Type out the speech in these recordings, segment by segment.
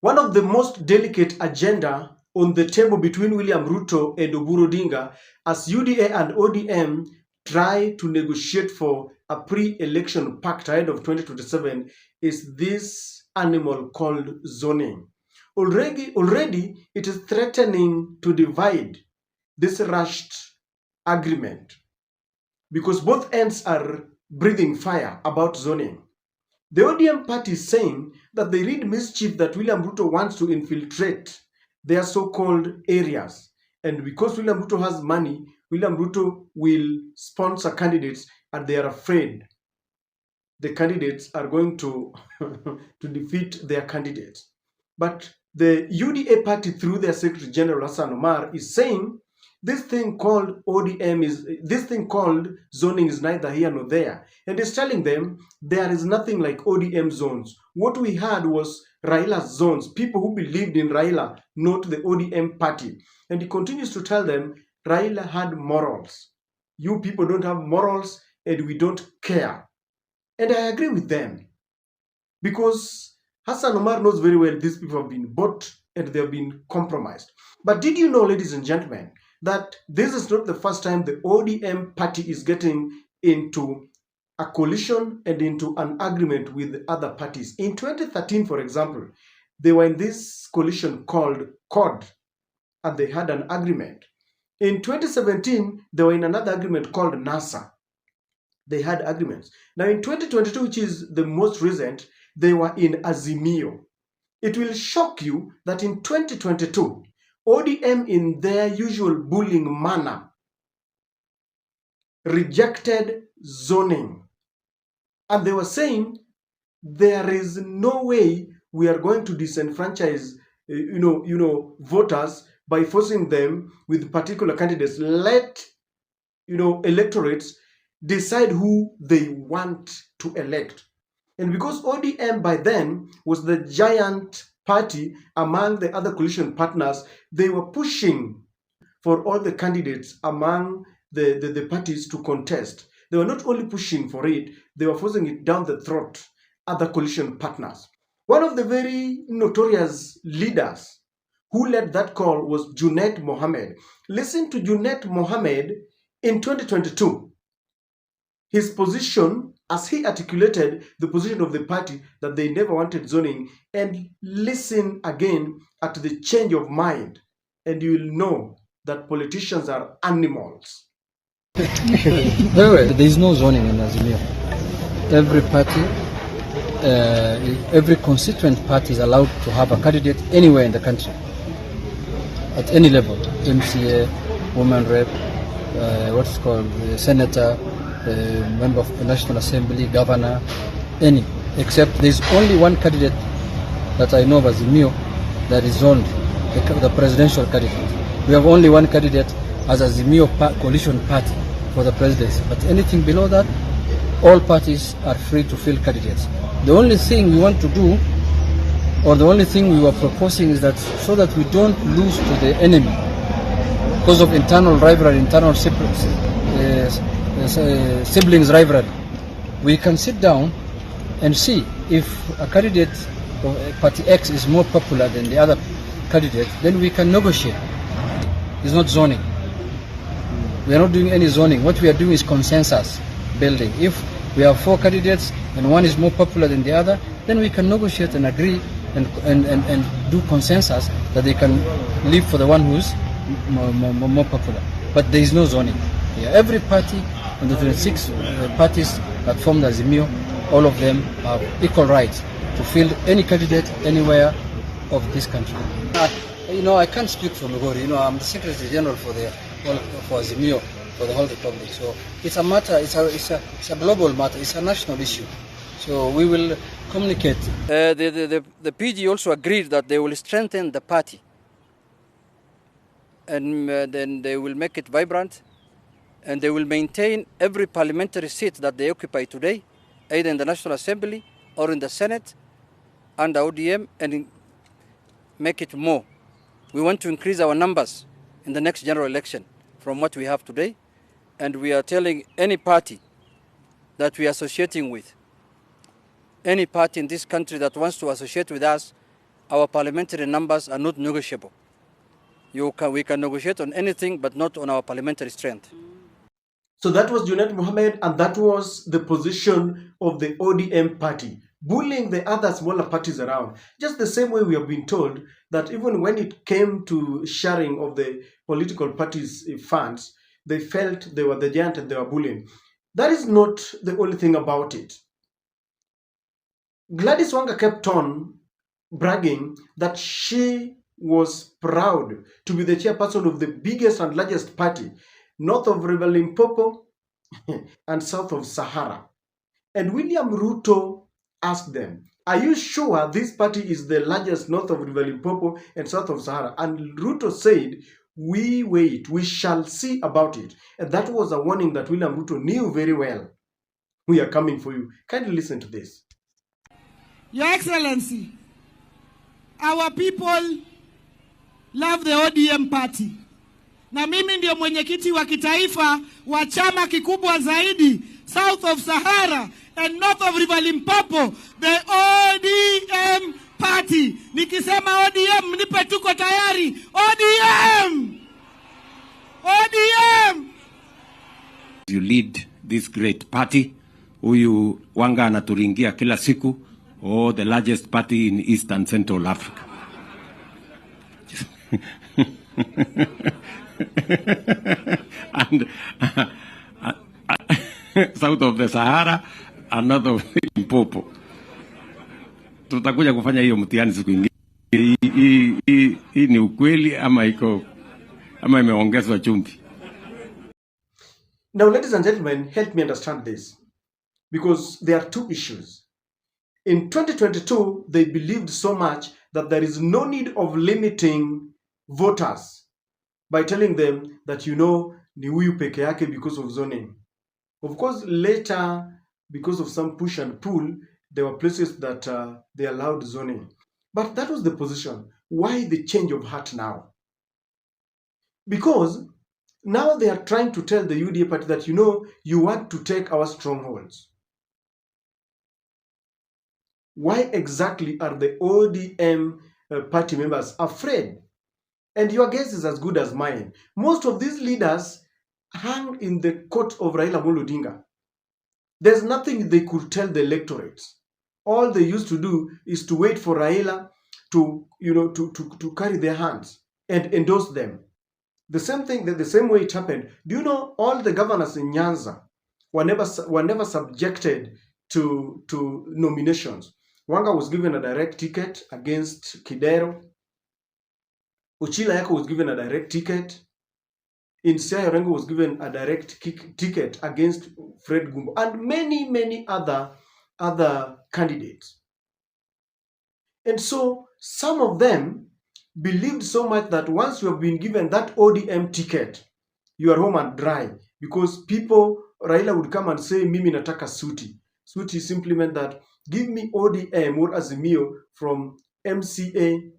One of the most delicate agenda on the table between William Ruto and Oburu Odinga as UDA and ODM try to negotiate for a pre-election pact ahead of 2027 is this animal called zoning. Already it is threatening to divide this rushed agreement because both ends are breathing fire about zoning. The ODM party is saying that they read mischief that William Ruto wants to infiltrate their so-called areas. And because William Ruto has money, William Ruto will sponsor candidates and they are afraid the candidates are going to, to defeat their candidates. But the UDA party through their Secretary General Hassan Omar is saying this thing called zoning is neither here nor there. And he's telling them there is nothing like ODM zones. What we had was Raila's zones, people who believed in Raila, not the ODM party. And he continues to tell them Raila had morals. You people don't have morals and we don't care. And I agree with them because Hassan Omar knows very well these people have been bought and they have been compromised. But did you know, ladies and gentlemen, that this is not the first time the ODM party is getting into a coalition and into an agreement with other parties? In 2013, for example, they were in this coalition called COD and they had an agreement. In 2017, they were in another agreement called NASA. They had agreements. Now in 2022, which is the most recent, they were in Azimio. It will shock you that in 2022, ODM in their usual bullying manner rejected zoning. And they were saying there is no way we are going to disenfranchise voters by forcing them with particular candidates. Let electorates decide who they want to elect. And because ODM by then was the giant party among the other coalition partners, they were pushing for all the candidates among the parties to contest. They were not only pushing for it, they were forcing it down the throat other coalition partners. One of the very notorious leaders who led that call was Junet Mohammed. Listen to Junet Mohammed in 2022. His position, as he articulated the position of the party that they never wanted zoning, and listen again at the change of mind, and you will know that politicians are animals. There is no zoning in Azimio. Every party, every constituent party is allowed to have a candidate anywhere in the country, at any level, MCA, woman rep, what's called senator, member of the National Assembly, governor, any, except there's only one candidate that I know of Azimio that is zoned, the presidential candidate. We have only one candidate as Azimio coalition party for the presidency, but anything below that, all parties are free to field candidates. The only thing we want to do, or the only thing we were proposing, is that so that we don't lose to the enemy because of internal rivalry, internal siblings rivalry, we can sit down and see if a candidate of party X is more popular than the other candidate, then we can negotiate. It's not zoning. We are not doing any zoning. What we are doing is consensus building. If we have 4 candidates and one is more popular than the other, then we can negotiate and agree and do consensus that they can leave for the one who's more popular. But there is no zoning. Yeah, every party, and the 26 parties that form the Azimio, all of them have equal rights to field any candidate anywhere of this country. I can't speak for Migori. I'm the Secretary General for Azimio, for the whole republic. So it's a matter. It's a global matter. It's a national issue. So we will communicate. The PG also agreed that they will strengthen the party, and then they will make it vibrant, and they will maintain every parliamentary seat that they occupy today, either in the National Assembly or in the Senate and the ODM, and make it more. We want to increase our numbers in the next general election from what we have today, and we are telling any party that we are associating with, any party in this country that wants to associate with us, our parliamentary numbers are not negotiable. We can negotiate on anything, but not on our parliamentary strength. So that was Junet Mohammed, and that was the position of the ODM party, bullying the other smaller parties around. Just the same way we have been told that even when it came to sharing of the political parties' funds, they felt they were the giant and they were bullying. That is not the only thing about it. Gladys Wanga kept on bragging that she was proud to be the chairperson of the biggest and largest party north of River Limpopo and south of Sahara. And William Ruto asked them, are you sure this party is the largest north of River Limpopo and south of Sahara? And Ruto said, we wait, we shall see about it. And that was a warning that William Ruto knew very well. We are coming for you. Kindly listen to this. Your Excellency, our people love the ODM party. Na mimi ndio mwenyekiti wa kitaifa wa chama kikubwa zaidi south of Sahara and north of River Limpopo, the ODM party. Nikisema ODM nipe tuko tayari. ODM! ODM! You lead this great party. Huyu Wanga anaturingia kila siku. Oh, the largest party in East and Central Africa. And south of the Sahara and north of Limpopo. Tutakuja kufanya hiyo mtihani siku nyingine. Hii ni ukweli ama imeongezwa chumvi? Now, ladies and gentlemen, help me understand this, because there are two issues. In 2022, they believed so much that there is no need of limiting voters by telling them that, you know, ni huyu peke yake because of zoning. Of course, later, because of some push and pull, there were places that they allowed zoning. But that was the position. Why the change of heart now? Because now they are trying to tell the UDA party that, you know, you want to take our strongholds. Why exactly are the ODM party members afraid? And your guess is as good as mine. Most of these leaders hang in the court of Raila Amolo Odinga. There's nothing they could tell the electorates. All they used to do is to wait for Raila to, you know, to carry their hands and endorse them. The same thing, the same way it happened. Do you know all the governors in Nyanza were never subjected to nominations? Wanga was given a direct ticket against Kidero. Uchila Yako was given a direct ticket. Insia Orengo was given a direct ticket against Fred Gumbo, and many other candidates. And so some of them believed so much that once you have been given that ODM ticket, you are home and dry, because people, Raila would come and say, Mimi nataka suti. Suti simply meant that give me ODM or Azimio from MCA,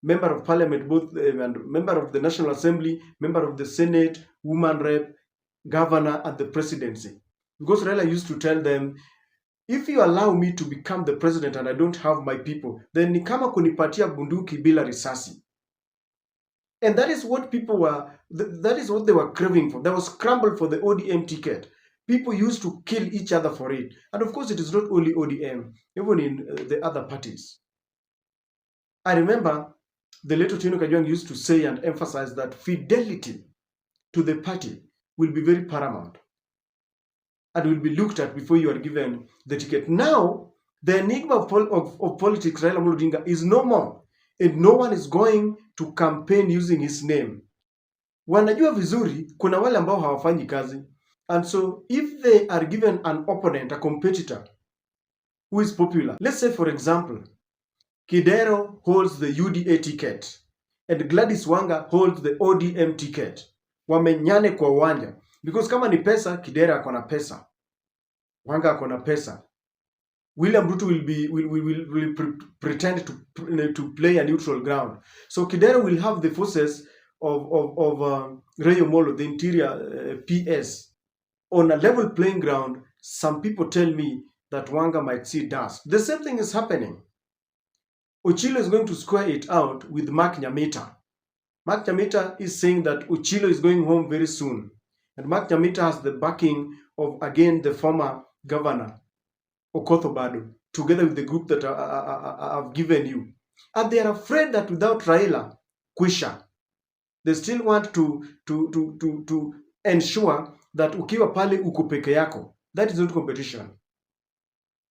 member of parliament, both and member of the National Assembly, member of the Senate, woman rep, governor, and the presidency. Because Raila used to tell them, if you allow me to become the president and I don't have my people, then ni kama kunipatia bunduki bila risasi. And that is what people were, that is what they were craving for. There was scramble for the ODM ticket. People used to kill each other for it. And of course, it is not only ODM, even in the other parties. I remember the late Otieno Kajwang used to say and emphasize that fidelity to the party will be very paramount and will be looked at before you are given the ticket. Now, the enigma of politics, Raila Amolo Odinga, is no more. And no one is going to campaign using his name. Wanajua vizuri, kuna wale ambao hawafanyi kazi. And so, if they are given an opponent, a competitor, who is popular, let's say, for example, Kidero holds the UDA ticket and Gladys Wanga holds the ODM ticket. Wamenyane kwa uwanja. Because kama ni pesa, Kidero akona pesa. Wanga akona pesa. William Ruto will pretend to play a neutral ground. So Kidero will have the forces of Rayo Molo, the interior PS. On a level playing ground, some people tell me that Wanga might see dust. The same thing is happening. Ochilo is going to square it out with Mark Nyamita. Mark Nyamita is saying that Ochilo is going home very soon. And Mark Nyamita has the backing of, again, the former governor, OOKO Bado, together with the group that I've given you. And they are afraid that without Raila, kwisha. They still want to ensure that ukiwa pale uko peke yako. That is not competition.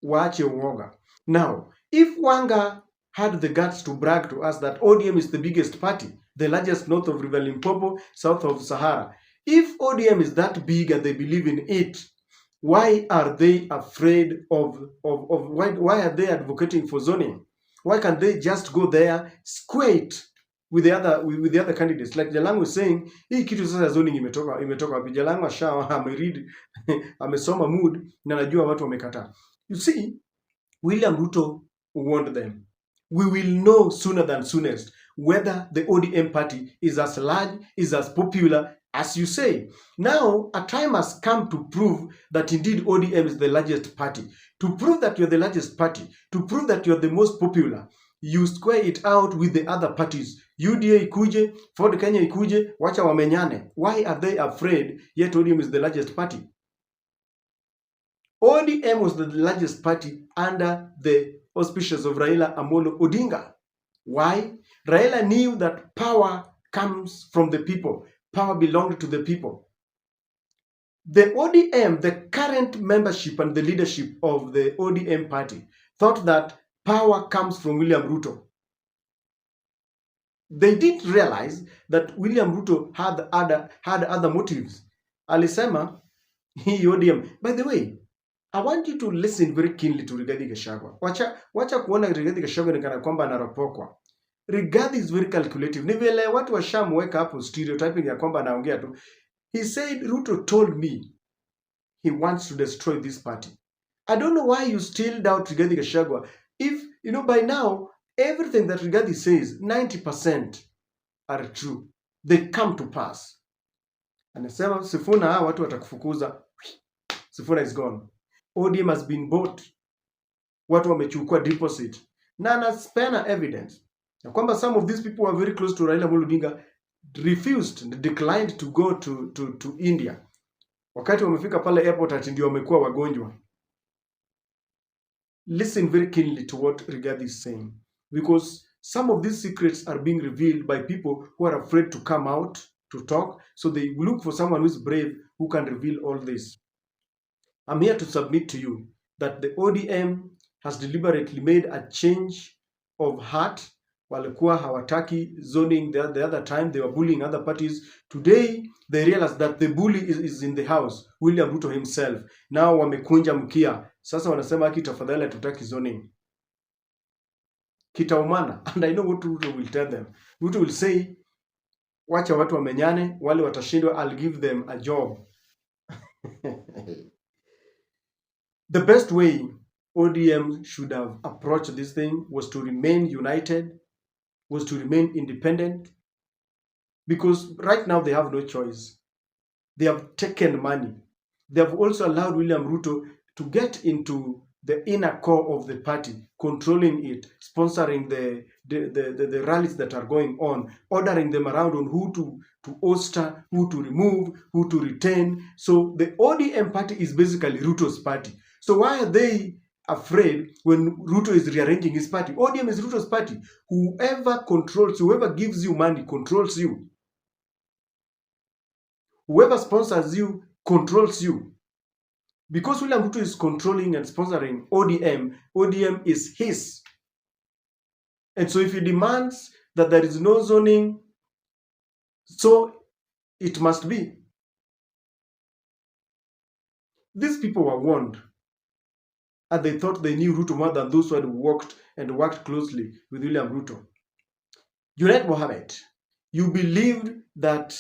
Waache uoga. Now, if Wanga had the guts to brag to us that ODM is the biggest party, the largest north of River Limpopo, south of Sahara, if ODM is that big and they believe in it, why are they afraid why are they advocating for zoning? Why can't they just go there, square it with the other candidates? Like Jalango was saying, hii kitu sasa zoning imetoka wapi? Jalango ameread amesoma mood na najua watu wamekataa. You see, William Ruto warned them. We will know sooner than soonest whether the ODM party is as large, is as popular as you say. Now, a time has come to prove that indeed ODM is the largest party. To prove that you're the largest party, to prove that you're the most popular, you square it out with the other parties. UDA ikuje, Ford Kenya ikuje, wacha wamenyane. Why are they afraid yet ODM is the largest party? ODM was the largest party under the auspices of Raila Amolo Odinga. Why? Raila knew that power comes from the people. Power belonged to the people. The ODM, the current membership and the leadership of the ODM party, thought that power comes from William Ruto. They didn't realize that William Ruto had other motives. Alisema, hii ODM. By the way, I want you to listen very keenly to Rigathi Gachagua. Wacha kuona Rigathi Gachagua ni kana kwamba anaropokwa. Rigathi is very calculative. Ni vile watu washamweka hapo stereotyping ya kwamba anaongea tu. He said, Ruto told me he wants to destroy this party. I don't know why you still doubt Rigathi Gachagua. If, by now, everything that Rigathi says, 90% are true. They come to pass. Anasema, Sifuna, watu watakufukuza. Sifuna is gone. ODM has been bought. Watu wamechukua deposit. Na anaspana evidence. Na kwamba some of these people who are very close to Raila Amolo Odinga refused, declined to go to India. Wakati wamefika pale airport ati ndio wamekuwa wagonjwa. Listen very keenly to what Rigathi is saying. Because some of these secrets are being revealed by people who are afraid to come out to talk. So they look for someone who is brave who can reveal all this. I'm here to submit to you that the ODM has deliberately made a change of heart. Walikuwa hawataki zoning the other time. They were bullying other parties. Today, they realize that the bully is in the house. William Ruto himself. Now wamekunja mkia. Sasa wanasema haki tafadhali hatutaki zoning. Kitaumana. And I know what Ruto will tell them. Ruto will say, wacha watu wamenyane, wale watashindwa, I'll give them a job. The best way ODM should have approached this thing was to remain united, was to remain independent, because right now they have no choice. They have taken money. They have also allowed William Ruto to get into the inner core of the party, controlling it, sponsoring the rallies that are going on, ordering them around on who to ouster, who to remove, who to retain. So the ODM party is basically Ruto's party. So why are they afraid when Ruto is rearranging his party? ODM is Ruto's party. Whoever controls, whoever gives you money controls you. Whoever sponsors you controls you. Because William Ruto is controlling and sponsoring ODM, ODM is his. And so if he demands that there is no zoning, so it must be. These people were warned. And they thought they knew Ruto more than those who had worked closely with William Ruto. Junet Mohammed, you believed that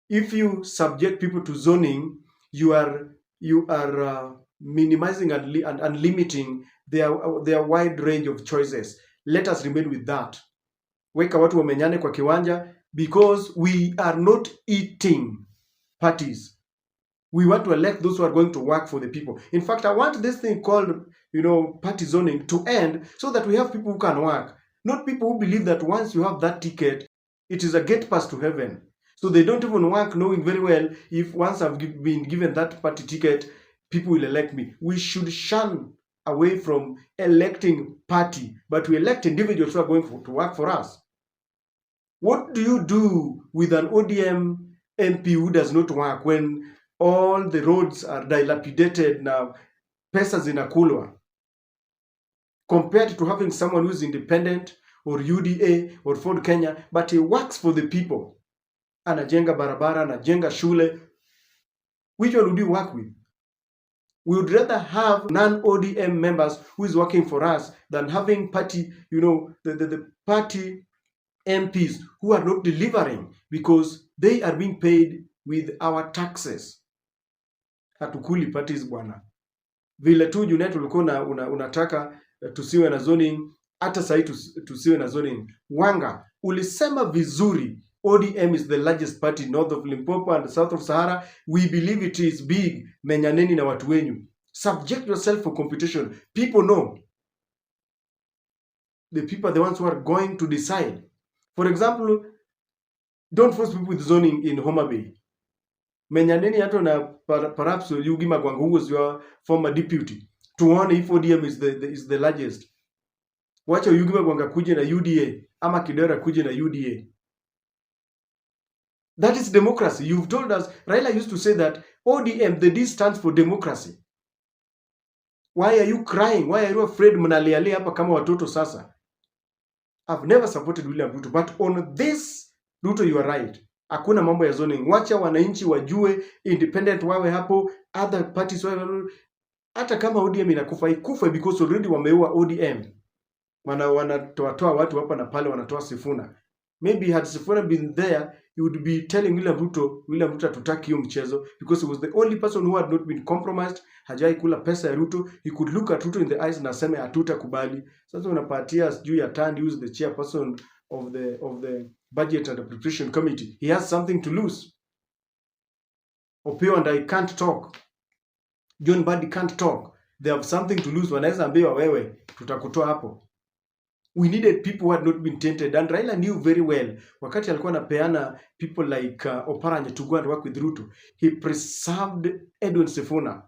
if you subject people to zoning, you are minimizing and limiting their wide range of choices. Let us remain with that. Weka watu wamenyane kwa kiwanja, because we are not eating parties. We want to elect those who are going to work for the people. In fact, I want this thing called, party zoning to end so that we have people who can work. not people who believe that once you have that ticket, it is a gate pass to heaven. So they don't even work knowing very well if once I've been given that party ticket, people will elect me. We should shun away from electing party, but we elect individuals who are going to work for us. What do you do with an ODM MP who does not work when all the roads are dilapidated now, pesa zinakulwa, compared to having someone who is independent or UDA or Ford Kenya, but he works for the people? Anajenga barabara, anajenga shule. Which one would you work with? We would rather have non-ODM members who is working for us than having party, the party MPs who are not delivering because they are being paid with our taxes. Hatukuli parties bwana. Vile tu Junet ulikuwa unataka tusiwe na zoning, hata sasa tusiwe na zoning. Wanga, ulisema vizuri, ODM is the largest party north of Limpopo and south of Sahara. We believe it is big. Menyaneni na watu wenyu. Subject yourself for competition. People know. The people are the ones who are going to decide. For example, don't force people with zoning in Homa Bay. Menyaneni hato na perhaps Yugi Magwanga, who was your former deputy, tuone if ODM is the largest. Wacha Yugi Magwanga kuje na UDA ama Kidera kuje na UDA. That is democracy. You've told us, Raila used to say that ODM, the D stands for democracy. Why are you crying? Why are you afraid mnalialia hapa kama watoto sasa? I've never supported William Ruto, but on this, Ruto, you are right. Hakuna mambo ya zoning. Wacha wananchi wajue, independent wawe hapo, other parties wawe, hata kama ODM inakufa, ikufa because already wameua ODM. Wanatoa watu hapa na pale, wanatoa Sifuna. Maybe had Sifuna been there, he would be telling William Ruto tutaki hiyo mchezo, because he was the only person who had not been compromised. Hajai kula pesa ya Ruto. He could look at Ruto in the eyes na aseme hatutakubali. Sasa unapatia sijui ya turn use the chairperson of the budget and appropriation committee. He has something to lose. Opio and I can't talk. John Badi can't talk. They have something to lose. Wanaweza ambiwa wewe tutakutoa hapo. We needed people who had not been tainted, and Raila knew very well. Wakati alikuwa anapeana people like Oparanya to go and work with Ruto, he preserved Edwin Sifuna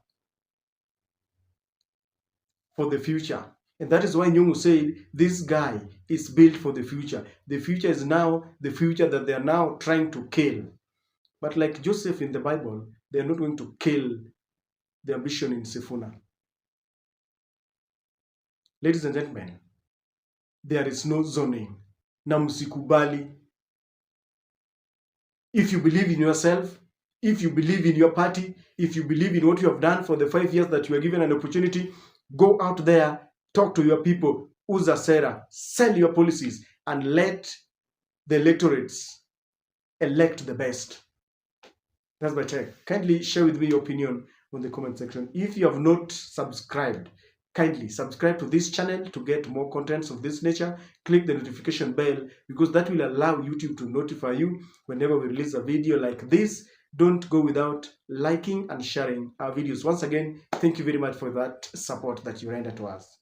for the future. And that is why Nyong'o said, this guy is built for the future. The future is now the future that they are now trying to kill. But like Joseph in the Bible, they are not going to kill the ambition in Sifuna. Ladies and gentlemen, there is no zoning. Na msikubali. If you believe in yourself, if you believe in your party, if you believe in what you have done for the 5 years that you were given an opportunity, go out there, talk to your people, uza sera, sell your policies, and let the electorates elect the best. That's my take. Kindly share with me your opinion on the comment section. If you have not subscribed, kindly subscribe to this channel to get more contents of this nature. Click the notification bell because that will allow YouTube to notify you whenever we release a video like this. Don't go without liking and sharing our videos. Once again, thank you very much for that support that you render to us.